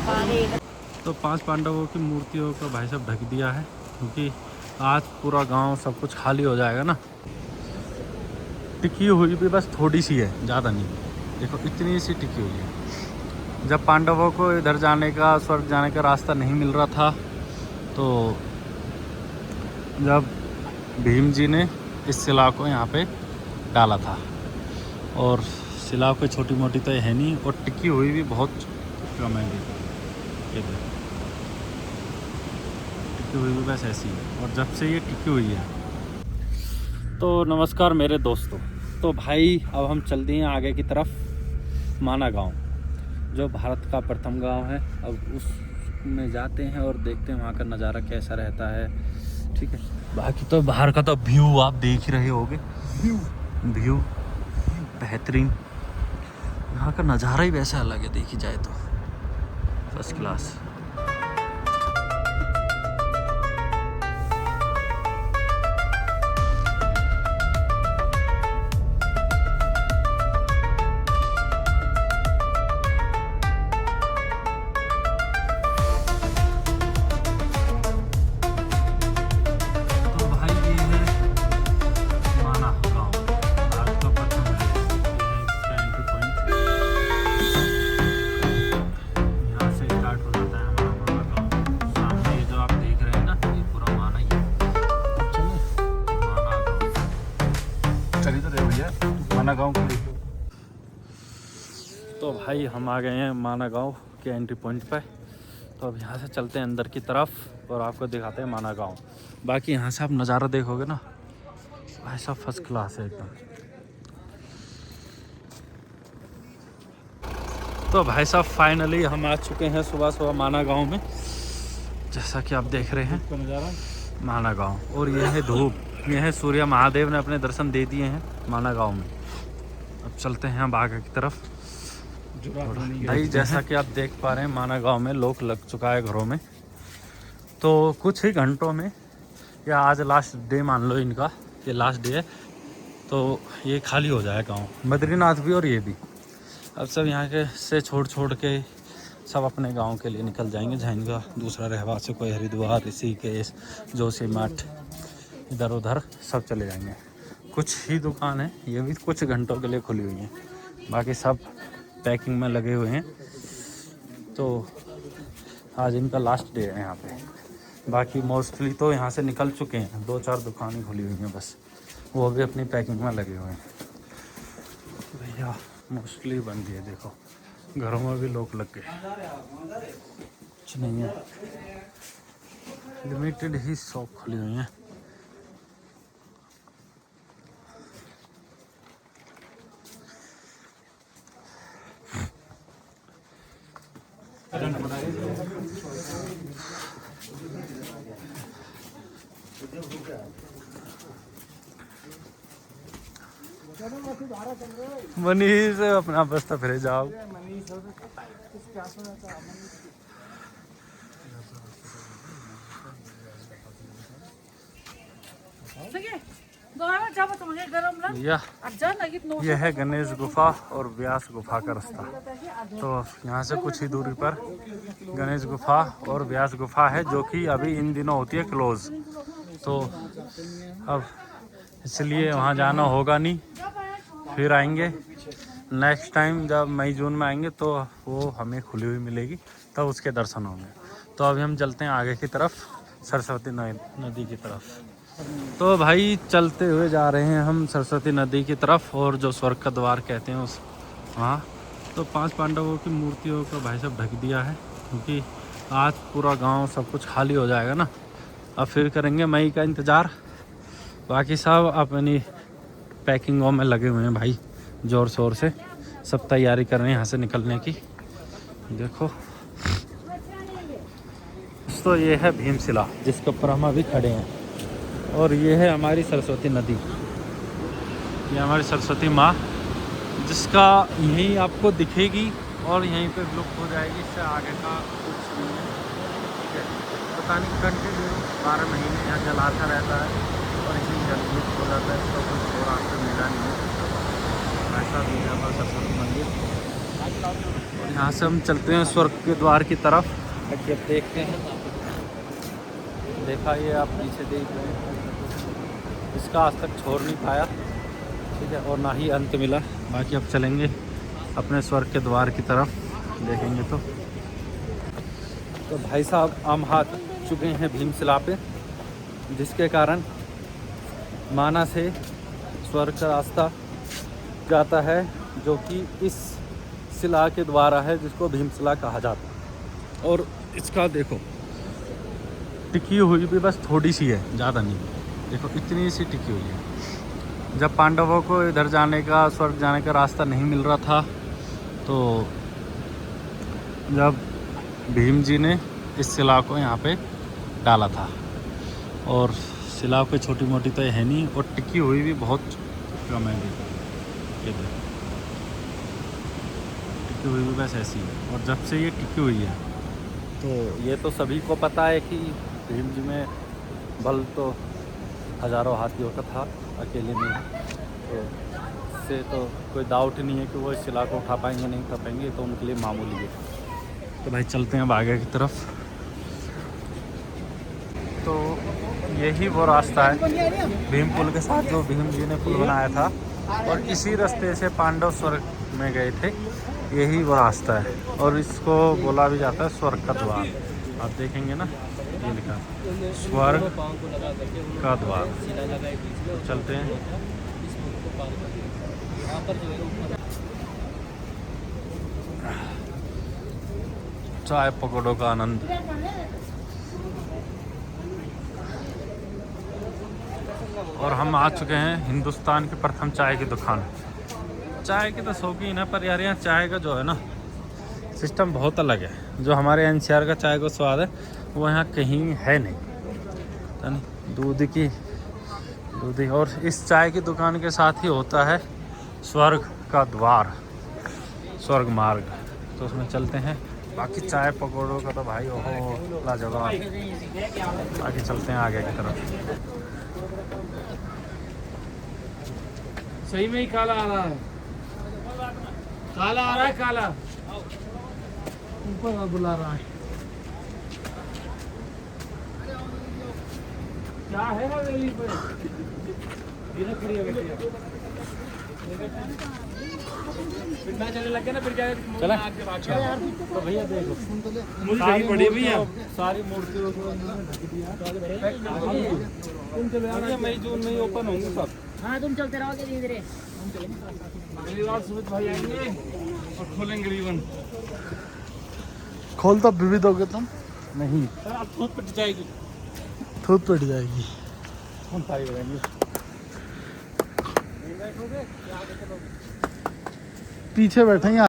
तो 5 पांडवों की मूर्तियों को भाई साहब ढक दिया है, क्योंकि आज पूरा गांव सब कुछ खाली हो जाएगा ना। टिकी हुई भी बस थोड़ी सी है, ज़्यादा नहीं। देखो इतनी सी टिकी हुई है। जब पांडवों को इधर जाने का, स्वर्ग जाने का रास्ता नहीं मिल रहा था, तो जब भीम जी ने इस शिला को यहाँ पे डाला था, और शिला कोई छोटी मोटी तो है नहीं, और टिकी हुई भी बहुत कम है। ये टिकी हुई भी बस ऐसी है, और जब से ये टिकी हुई है। तो नमस्कार मेरे दोस्तों। तो भाई अब हम चल दिए आगे की तरफ, माना गांव, जो भारत का प्रथम गांव है। अब उसमें जाते हैं और देखते हैं वहाँ का नज़ारा कैसा रहता है। ठीक है, बाकी तो बाहर का तो व्यू आप देख ही रहे होगे। व्यू बेहतरीन, यहाँ का नज़ारा ही वैसा अलग है, देखी जाए तो फर्स्ट क्लास। माना गांव के। तो भाई हम आ गए हैं माना गांव के एंट्री पॉइंट पर। तो अब यहाँ से चलते हैं अंदर की तरफ और आपको दिखाते हैं माना गांव। बाकी यहाँ से आप नज़ारा देखोगे ना भाई साहब, फर्स्ट क्लास है एकदम। तो भाई साहब फाइनली हम आ चुके हैं सुबह सुबह माना गांव में, जैसा कि आप देख रहे हैं नज़ारा माना गांव। और ये है धूप, ये है सूर्य महादेव ने अपने दर्शन दे दिए हैं माना गांव में। अब चलते हैं हम आगे की तरफ। भाई जैसा कि आप देख पा रहे हैं माना गांव में लोग लग चुका है घरों में। तो कुछ ही घंटों में, या आज लास्ट डे मान लो इनका, ये लास्ट डे है, तो ये खाली हो जाए गांव, बद्रीनाथ भी और ये भी। अब सब यहाँ के से छोड़ के सब अपने गांव के लिए निकल जाएंगे, जहाँ इनका दूसरा रहवास है। कोई हरिद्वार, ऋषिकेश, जोशीमठ, इधर उधर सब चले जाएंगे। कुछ ही दुकान है, ये भी कुछ घंटों के लिए खुली हुई हैं, बाकी सब पैकिंग में लगे हुए हैं। तो आज इनका लास्ट डे है यहाँ पे। बाकी मोस्टली तो यहाँ से निकल चुके हैं, 2-4 दुकानें खुली हुई हैं बस, वो भी अपनी पैकिंग में लगे हुए हैं। भैया मोस्टली बंद है, देखो घरों में भी लोग लग गए, कुछ नहीं है, लिमिटेड ही शॉप खुली हुई हैं। मनीष अपना बस्ता फिर जाओ। यह है गणेश गुफा और व्यास गुफा का रास्ता। तो यहाँ से कुछ ही दूरी पर गणेश गुफा और व्यास गुफा है, जो कि अभी इन दिनों होती है क्लोज। तो अब इसलिए वहाँ जाना होगा नहीं, फिर आएंगे नेक्स्ट टाइम जब मई जून में आएंगे तो वो हमें खुली हुई मिलेगी, तब उसके दर्शन होंगे। तो अभी हम चलते हैं आगे की तरफ, सरस्वती नदी की तरफ। तो भाई चलते हुए जा रहे हैं हम सरस्वती नदी की तरफ, और जो स्वर्ग का द्वार कहते हैं उस वहाँ। तो 5 पांडवों की मूर्तियों को भाई साहब ढक दिया है, क्योंकि आज पूरा गांव सब कुछ खाली हो जाएगा ना। अब फिर करेंगे मई का इंतज़ार। बाकी सब अपनी पैकिंगों में लगे हुए हैं भाई, ज़ोर शोर से सब तैयारी कर रहे हैं यहाँ से निकलने की। देखो तो ये है भीमशिला, जिसके ऊपर हम अभी खड़े हैं, और ये है हमारी सरस्वती नदी, ये हमारी सरस्वती माँ, जिसका यहीं आपको दिखेगी और यहीं पे लुप्त हो जाएगी। इससे आगे का कुछ नहीं है, ठीक है। पता नहीं कंटिन्यू 12 महीने यहाँ जल आता रहता है और इसी जल लुप्त हो जाता है, इसका कुछ और आपको मिला नहीं है। ऐसा भी है हमारा सरस्वती मंदिर। और यहाँ से हम चलते हैं स्वर्ग के द्वार की तरफ। ताकि अब देखते हैं, देखा ये आप पीछे देख रहे हैं, इसका आज तक छोड़ नहीं पाया, ठीक है, और ना ही अंत मिला। बाकी अब चलेंगे अपने स्वर्ग के द्वार की तरफ, देखेंगे तो भाई साहब हम आ चुके हैं भीमशिला पे, जिसके कारण माना से स्वर्ग का रास्ता जाता है, जो कि इस शिला के द्वारा है, जिसको भीमशिला कहा जाता है। और इसका देखो टिकी हुई भी बस थोड़ी सी है, ज़्यादा नहीं, देखो इतनी सी टिकी हुई है। जब पांडवों को इधर जाने का, स्वर्ग जाने का रास्ता नहीं मिल रहा था, तो जब भीम जी ने इस शिला को यहाँ पे डाला था, और शिला कोई छोटी मोटी तो है नहीं, और टिकी हुई भी बहुत कम है। ये देखो टिकी हुई भी बस ऐसी है, और जब से ये टिकी हुई है, तो ये तो सभी को पता है कि भीम जी में बल तो हज़ारों हाथियों का था, अकेले में, तो इससे तो कोई डाउट नहीं है कि वो इस शिला को उठा पाएंगे नहीं उठा पाएंगे, तो उनके लिए मामूली है। तो भाई चलते हैं अब आगे की तरफ। तो यही वो रास्ता है भीम पुल के साथ, जो भीम जी ने पुल बनाया था, और इसी रास्ते से पांडव स्वर्ग में गए थे। यही वो रास्ता है, और इसको बोला भी जाता है स्वर्ग का द्वार। आप देखेंगे ना, ये लिखा स्वर्ग का द्वार। तो चलते हैं। चाय पकौड़ों का आनंद। और हम आ चुके हैं हिंदुस्तान की प्रथम चाय की दुकान। चाय की तो शौकीन है, पर यार यहाँ चाय का जो है ना सिस्टम बहुत अलग है। जो हमारे एनसीआर का चाय का स्वाद है, वो यहाँ कहीं है नहीं। दूध की और इस चाय की दुकान के साथ ही होता है स्वर्ग का द्वार, स्वर्ग मार्ग। तो उसमें चलते हैं। बाकी चाय पकौड़ों का तो भाई ओहो लाजवाब। बाकी चलते हैं आगे की तरफ। सही में ही काला आ रहा है, काला आ रहा है, काला ऊपर बुला रहा है। क्या है ना रेली पे इधर खड़ी है बेटी। पिंडा चलने लग गया ना, फिर क्या चला यार। तो भैया देखो सारी बड़ी भैया, सारी मूर्तियों को ढक दिया। तुम चले आना, मई जून में ही ओपन होंगे सब। हाँ तुम चलते रहोगे धीरे धीरे। अगली बार सुमित भाई आएंगे और खोलेंगे रिबन। खोल तो भी दोगे तुम? नहीं, अब थूत पिट जाएगी, थूत पड़ जाएगी। कौन सारी रहेंगे। पीछे बैठे हैं।